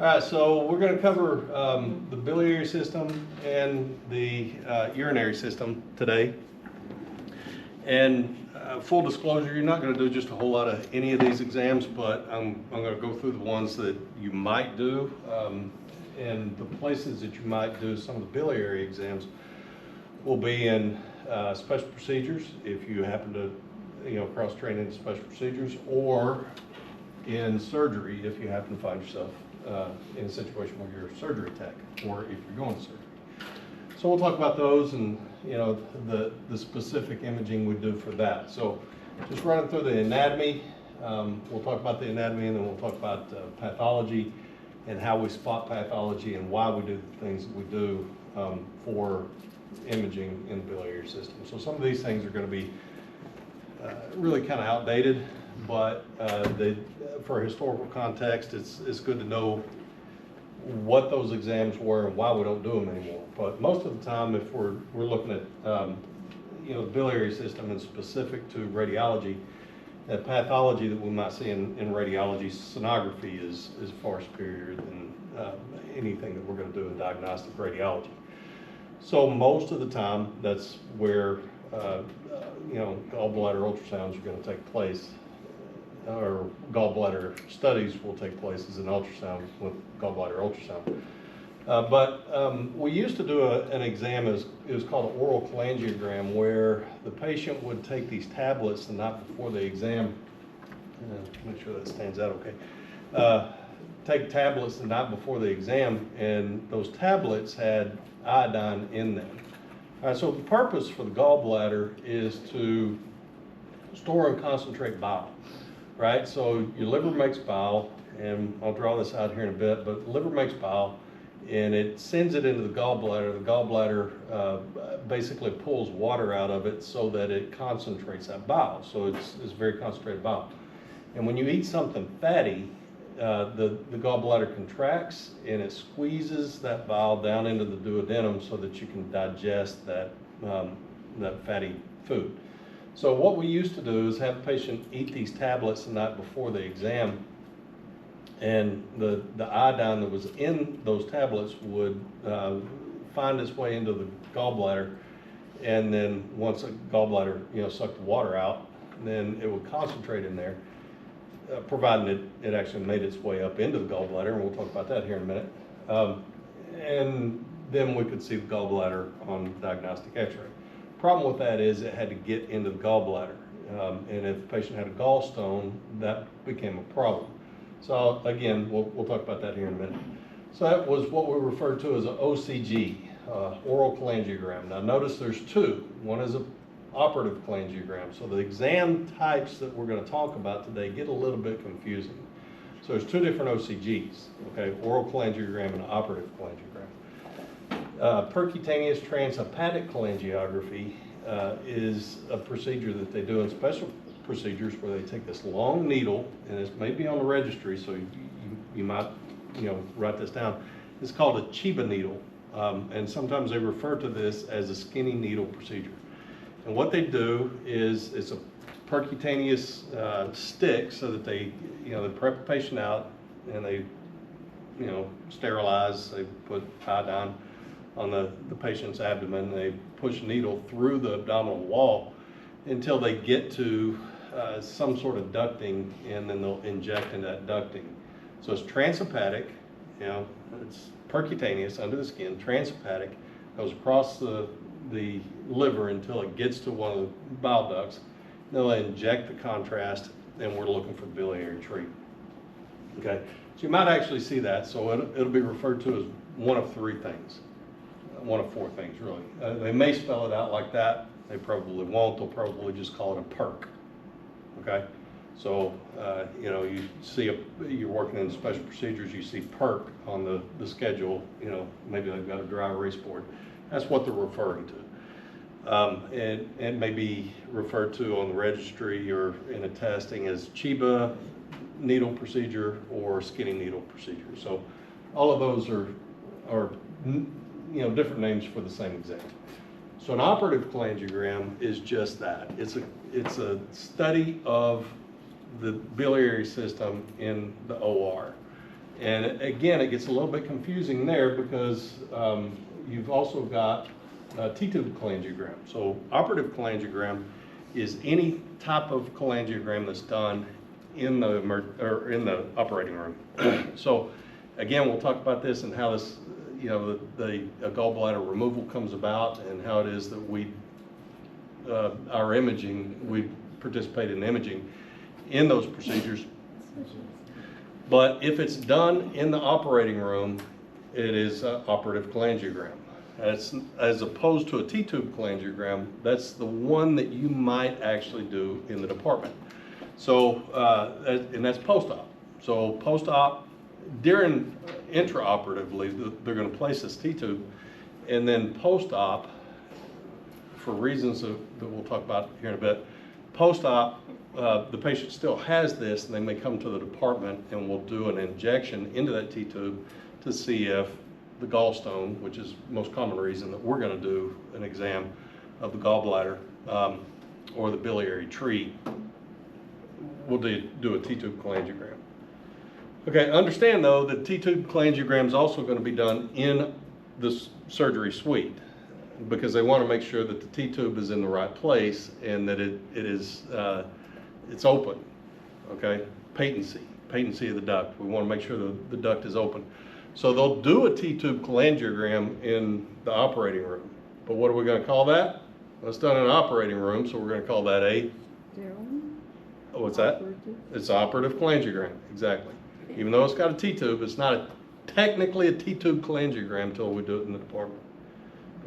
All right, so we're going to cover the biliary system and the urinary system today. And full disclosure, you're not going to do just a whole lot of any of these exams, but I'm going to go through the ones that you might do. And the places that you might do some of the biliary exams will be in special procedures, if you happen to cross-train into special procedures, or in surgery if you happen to find yourself in a situation where you're a surgery tech, or if you're going to surgery. So we'll talk about those and the specific imaging we do for that. So just running through the anatomy, we'll talk about the anatomy, and then we'll talk about pathology and how we spot pathology and why we do the things that we do for imaging in the biliary system. So some of these things are going to be really kind of outdated, but for historical context, it's good to know what those exams were and why we don't do them anymore. But most of the time, if we're looking at the biliary system and specific to radiology, that pathology that we might see in radiology, sonography is far superior than anything that we're going to do in diagnostic radiology. So most of the time, that's where gallbladder ultrasounds are going to take place, or gallbladder studies will take place as an ultrasound with gallbladder ultrasound. But we used to do an exam, it was called an oral cholangiogram, where the patient would take these tablets the night before the exam. Make sure that stands out okay. Take tablets the night before the exam, and those tablets had iodine in them. All right, so the purpose for the gallbladder is to store and concentrate bile, right? So your liver makes bile, and I'll draw this out here in a bit, but the liver makes bile, and it sends it into the gallbladder. The gallbladder basically pulls water out of it so that it concentrates that bile. So it's very concentrated bile. And when you eat something fatty, the gallbladder contracts and it squeezes that bile down into the duodenum so that you can digest that fatty food. So what we used to do is have the patient eat these tablets the night before the exam, and the iodine that was in those tablets would find its way into the gallbladder, and then once the gallbladder sucked the water out, then it would concentrate in there, providing it actually made its way up into the gallbladder, and we'll talk about that here in a minute. And then we could see the gallbladder on diagnostic x-ray. Problem with that is it had to get into the gallbladder, and if the patient had a gallstone, that became a problem. So again, we'll talk about that here in a minute. So that was what we referred to as an OCG, oral cholangiogram. Now notice there's two. One is an operative cholangiogram. So the exam types that we're going to talk about today get a little bit confusing. So there's two different OCGs, okay? Oral cholangiogram and operative cholangiogram. Percutaneous transhepatic cholangiography is a procedure that they do in special procedures where they take this long needle, and it's maybe on the registry, so you might write this down. It's called a Chiba needle, and sometimes they refer to this as a skinny needle procedure. And what they do is it's a percutaneous stick, so that they prep the patient out, and they sterilize. They put iodine on the patient's abdomen. They push a needle through the abdominal wall until they get to some sort of ducting, and then they'll inject in that ducting. So it's transhepatic, it's percutaneous under the skin, transhepatic, goes across the liver until it gets to one of the bile ducts. They'll inject the contrast, and we're looking for biliary tree. Okay, so you might actually see that. So it'll be referred to as one of three things. One of four things, really. They may spell it out like that. They probably won't. They'll probably just call it a perk. Okay, so you see you're working in special procedures. You see perk on the schedule. Maybe they've got a dry erase board. That's what they're referring to. And it may be referred to on the registry or in a testing as Chiba needle procedure or skinny needle procedure. So all of those are different names for the same exam. So an operative cholangiogram is just that. It's a study of the biliary system in the OR. And again, it gets a little bit confusing there because you've also got T-tube cholangiogram. So operative cholangiogram is any type of cholangiogram that's done in the operating room. So again, we'll talk about this and how this, the gallbladder removal comes about and how it is that we participate in imaging in those procedures. But if it's done in the operating room, it is operative cholangiogram. As opposed to a T-tube cholangiogram, that's the one that you might actually do in the department. So, and that's post-op. So post-op, during intraoperatively, they're going to place this T-tube, and then post-op, for reasons that we'll talk about here in a bit, post-op, the patient still has this, and they may come to the department and we'll do an injection into that T-tube to see if the gallstone, which is the most common reason that we're going to do an exam of the gallbladder or the biliary tree, we'll do a T-tube cholangiogram. Okay, understand though that T-tube cholangiogram is also going to be done in the surgery suite because they want to make sure that the T-tube is in the right place and that it's open. Okay, patency of the duct. We want to make sure the duct is open. So they'll do a T-tube cholangiogram in the operating room. But what are we going to call that? Well, it's done in an operating room, so we're going to call that a what's that? It's operative cholangiogram, exactly. Even though it's got a T-tube, it's not technically a T-tube cholangiogram until we do it in the department.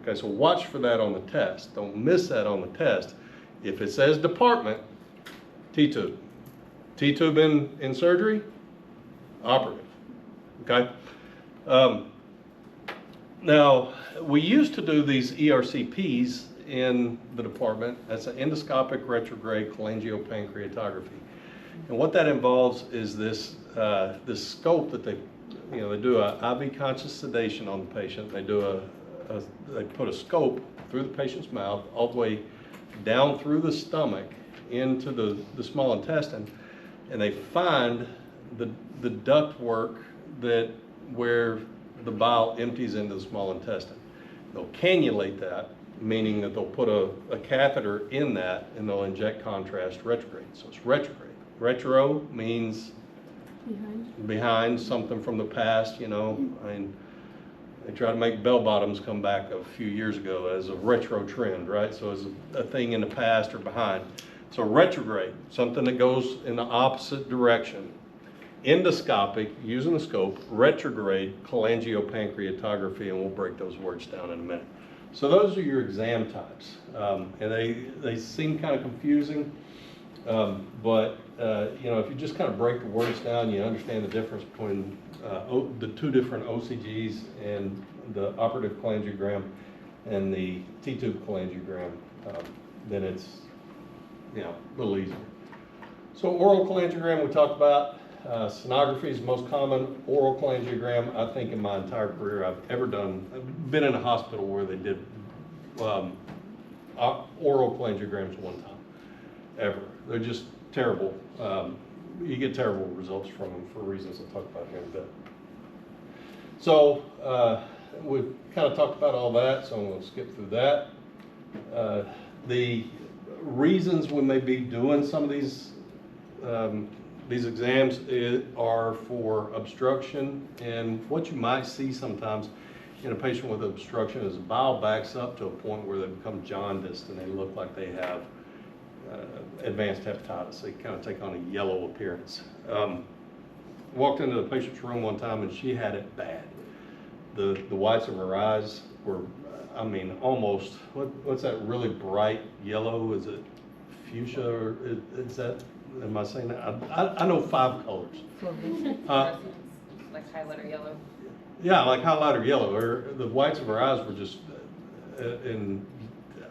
Okay, so watch for that on the test. Don't miss that on the test. If it says department, T-tube. T-tube in surgery, operative. Okay? Now, we used to do these ERCPs in the department. That's an endoscopic retrograde cholangiopancreatography. And what that involves is this scope that they do a IV conscious sedation on the patient. They they put a scope through the patient's mouth all the way down through the stomach into the small intestine, and they find the duct work where the bile empties into the small intestine. They'll cannulate that, meaning that they'll put a catheter in that and they'll inject contrast retrograde. So it's retrograde. Retro means behind something from the past, I mean, they tried to make bell bottoms come back a few years ago as a retro trend, right? So as a thing in the past or behind. So retrograde, something that goes in the opposite direction. Endoscopic, using the scope, retrograde cholangiopancreatography, and we'll break those words down in a minute. So those are your exam types, and they seem kind of confusing, but if you just kind of break the words down, you understand the difference between the two different OCGs and the operative cholangiogram and the T-tube cholangiogram, then it's a little easier. So oral cholangiogram we talked about. Sonography is the most common oral cholangiogram I think in my entire career I've ever done. I've been in a hospital where they did oral cholangiograms one time, ever. They're just terrible. You get terrible results from them for reasons I'll talk about here in a bit. So we've kind of talked about all that, so I'm going to skip through that. The reasons we may be doing some of these exams are for obstruction, and what you might see sometimes in a patient with obstruction is bile backs up to a point where they become jaundiced and they look like they have advanced hepatitis. They kind of take on a yellow appearance. Walked into the patient's room one time and she had it bad. The whites of her eyes were, I mean, almost, what's that really bright yellow? Is it fuchsia or is that, am I saying that? I know 5 colors. Like highlighter yellow? Yeah, like highlighter yellow. The whites of her eyes were just, I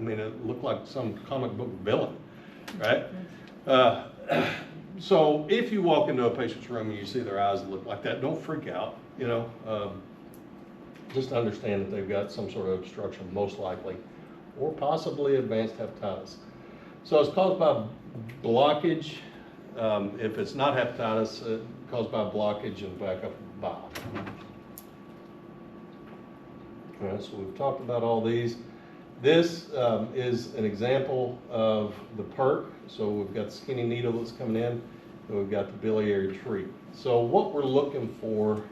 mean, it looked like some comic book villain, right? So if you walk into a patient's room and you see their eyes look like that, don't freak out, just understand that they've got some sort of obstruction, most likely, or possibly advanced hepatitis. So it's caused by blockage. If it's not hepatitis, it's caused by blockage in the back of valve. All right, so we've talked about all these. This is an example of the perc. So we've got the skinny needle that's coming in, and we've got the biliary tree. So what we're looking for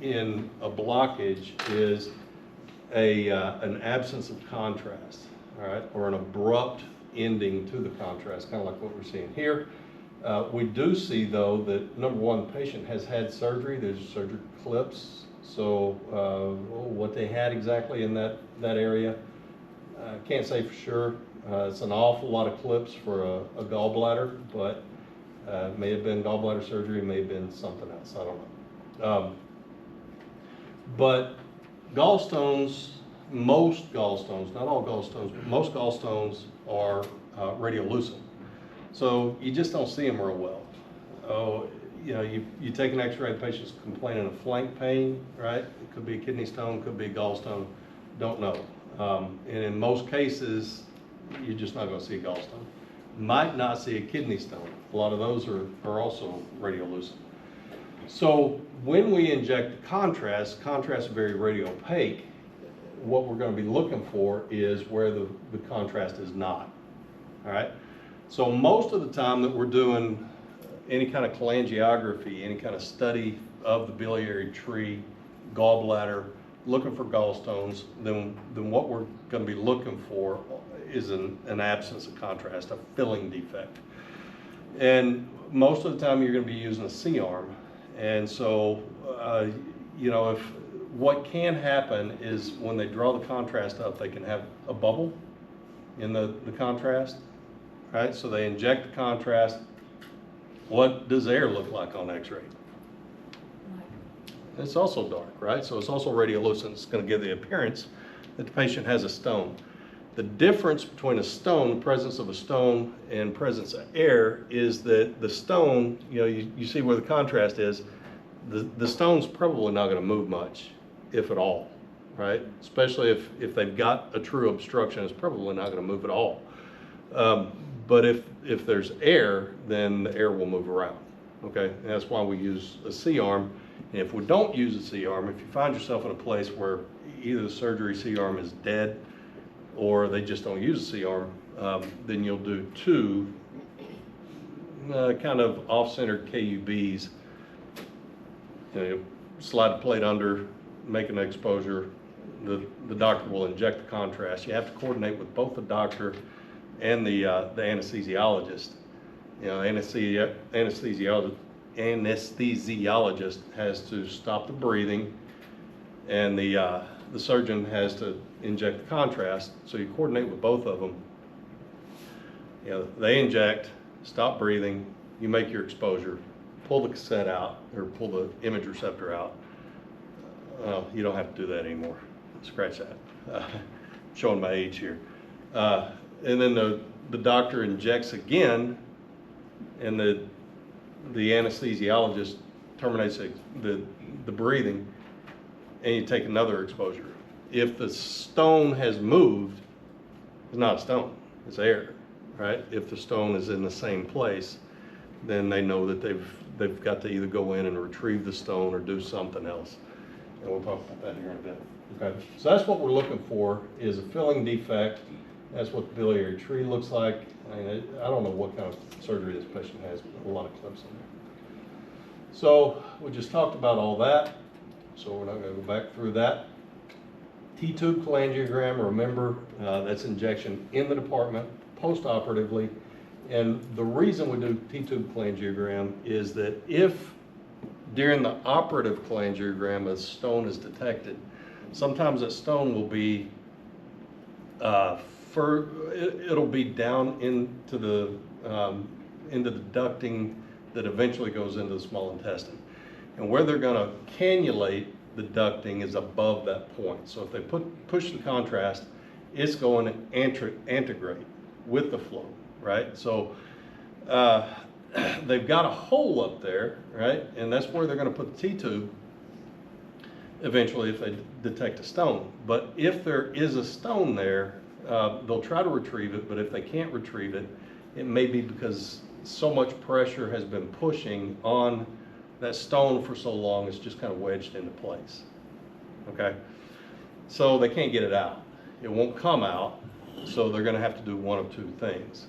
in a blockage is an absence of contrast, all right, or an abrupt ending to the contrast, kind of like what we're seeing here. We do see, though, that number one, the patient has had surgery. There's surgical clips. So what they had exactly in that area, can't say for sure. It's an awful lot of clips for a gallbladder, but may have been gallbladder surgery, may have been something else, I don't know. But gallstones, most gallstones, not all gallstones, but most gallstones are radiolucent. So you just don't see them real well. Oh, you know, you take an x-ray, the patient's complaining of flank pain, right? It could be a kidney stone, could be a gallstone, don't know. And in most cases, you're just not going to see a gallstone. Might not see a kidney stone. A lot of those are also radiolucent. So when we inject the contrast is very radiopaque. What we're going to be looking for is where the contrast is not. All right. So most of the time that we're doing any kind of cholangiography, any kind of study of the biliary tree, gallbladder, looking for gallstones, then what we're going to be looking for is an absence of contrast, a filling defect. And most of the time you're going to be using a C-arm. And so, you know, if what can happen is when they draw the contrast up, they can have a bubble in the contrast, right? So they inject the contrast. What does air look like on x-ray? It's also dark, right? So it's also radiolucent. It's going to give the appearance that the patient has a stone. The difference between a stone, the presence of a stone, and presence of air is that the stone, you know, you see where the contrast is, the stone's probably not going to move much, if at all, right? Especially if they've got a true obstruction, it's probably not going to move at all. But if there's air, then the air will move around, okay? And that's why we use a C-arm. And if we don't use a C-arm, if you find yourself in a place where either the surgery C-arm is dead or they just don't use a C-arm, then you'll do two kind of off-centered KUBs. You know, slide the plate under, make an exposure. The doctor will inject the contrast. You have to coordinate with both the doctor and the anesthesiologist. You know, anesthesiologist has to stop the breathing, and the surgeon has to inject the contrast. So you coordinate with both of them. You know, they inject, stop breathing, you make your exposure, pull the cassette out or pull the image receptor out. You don't have to do that anymore. Scratch that. Showing my age here. And then the doctor injects again, and the anesthesiologist terminates the breathing, and you take another exposure. If the stone has moved, it's not a stone, it's air, right? If the stone is in the same place, then they know that they've got to either go in and retrieve the stone or do something else. And we'll talk about that here in a bit. Okay, so that's what we're looking for, is a filling defect. That's what the biliary tree looks like. I mean, I don't know what kind of surgery this patient has, but a lot of clips in there. So we just talked about all that, so we're not going to go back through that. T-tube cholangiogram, remember, that's injection in the department, post-operatively. And the reason we do T-tube cholangiogram is that if during the operative cholangiogram a stone is detected, sometimes that stone will be it'll be down into the ducting that eventually goes into the small intestine. And where they're going to cannulate the ducting is above that point. So if they push the contrast, it's going to integrate with the flow, right? So they've got a hole up there, right? And that's where they're going to put the T-tube eventually if they detect a stone. But if there is a stone there, they'll try to retrieve it, but if they can't retrieve it, it may be because so much pressure has been pushing on that stone for so long it's just kind of wedged into place. Okay, so they can't get it out. It won't come out, so they're going to have to do one of two things.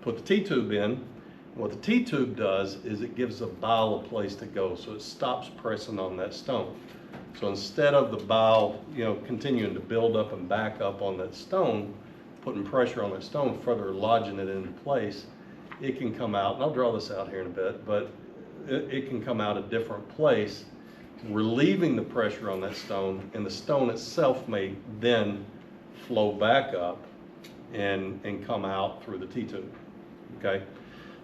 Put the T-tube in. What the T-tube does is it gives the bile a place to go, so it stops pressing on that stone. So instead of the bile, continuing to build up and back up on that stone, putting pressure on that stone, further lodging it into place, it can come out, and I'll draw this out here in a bit, but it can come out a different place, relieving the pressure on that stone, and the stone itself may then flow back up and come out through the T-tube, okay?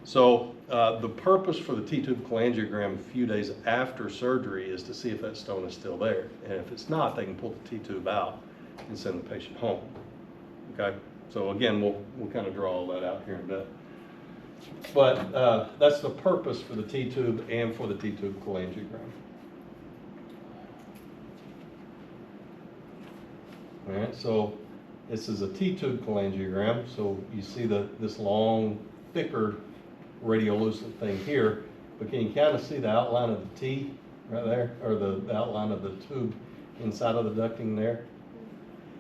So the purpose for the T-tube cholangiogram a few days after surgery is to see if that stone is still there. And if it's not, they can pull the T-tube out and send the patient home, okay? So again, we'll kind of draw all that out here in a bit. But that's the purpose for the T-tube and for the T-tube cholangiogram. All right, so this is a T-tube cholangiogram. So you see this long, thicker radiolucent thing here, but can you kind of see the outline of the T right there, or the outline of the tube inside of the ducting there?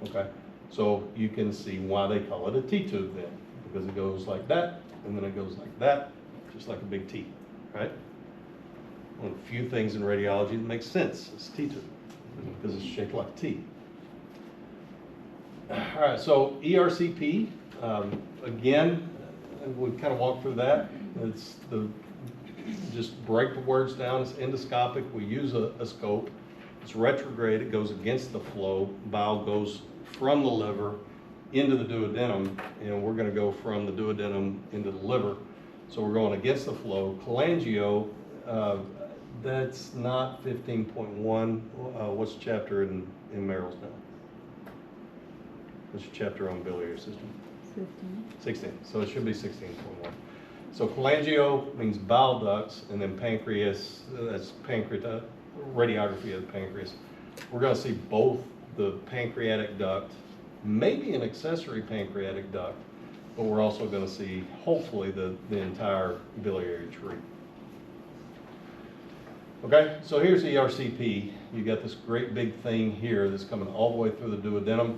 Okay, so you can see why they call it a T-tube then, because it goes like that, and then it goes like that, just like a big T, right? One of the few things in radiology that makes sense is T-tube, because it's shaped like a T. All right, so ERCP, again, we kind of walk through that. It's just break the words down. It's endoscopic. We use a scope. It's retrograde. It goes against the flow. Bile goes from the liver into the duodenum, and we're going to go from the duodenum into the liver. So we're going against the flow. Cholangio, that's not 15.1. What's the chapter in Merrill's now? What's your chapter on biliary system? 16. So it should be 16.1. So cholangio means bile ducts, and then pancreas, that's radiography of the pancreas. We're going to see both the pancreatic duct, maybe an accessory pancreatic duct, but we're also going to see, hopefully, the entire biliary tree. Okay, so here's the ERCP. You got this great big thing here that's coming all the way through the duodenum,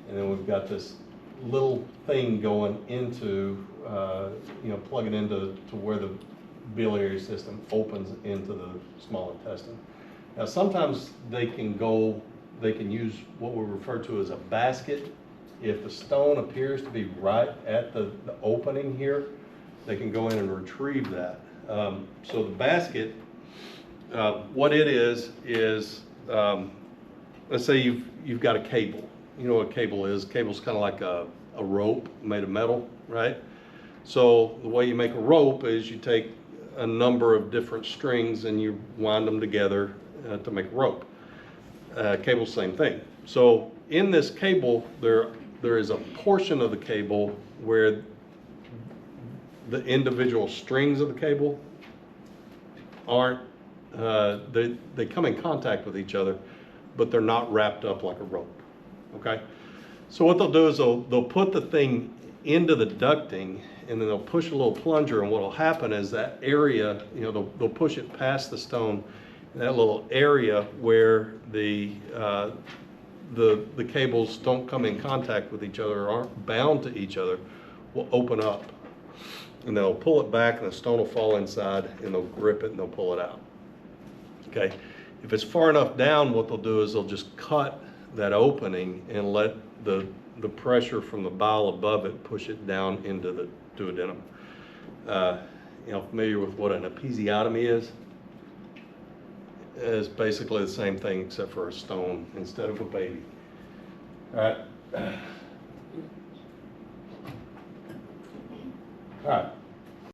and then we've got this little thing going into, plugging into where the biliary system opens into the small intestine. Now, sometimes they can use what we refer to as a basket. If the stone appears to be right at the opening here, they can go in and retrieve that. So the basket, what it is, let's say you've got a cable. You know what a cable is. Cable's kind of like a rope made of metal, right? So the way you make a rope is you take a number of different strings and you wind them together to make a rope. Cable's the same thing. So in this cable, there is a portion of the cable where the individual strings of the cable aren't, they come in contact with each other, but they're not wrapped up like a rope. Okay, so what they'll do is they'll put the thing into the ducting, and then they'll push a little plunger, and what will happen is that area, they'll push it past the stone, and that little area where the cables don't come in contact with each other or aren't bound to each other will open up, and they'll pull it back, and the stone will fall inside, and they'll grip it and they'll pull it out. Okay, if it's far enough down, what they'll do is they'll just cut that opening and let the pressure from the bile above it push it down into the duodenum. Familiar with what an episiotomy is? It's basically the same thing except for a stone instead of a baby. All right.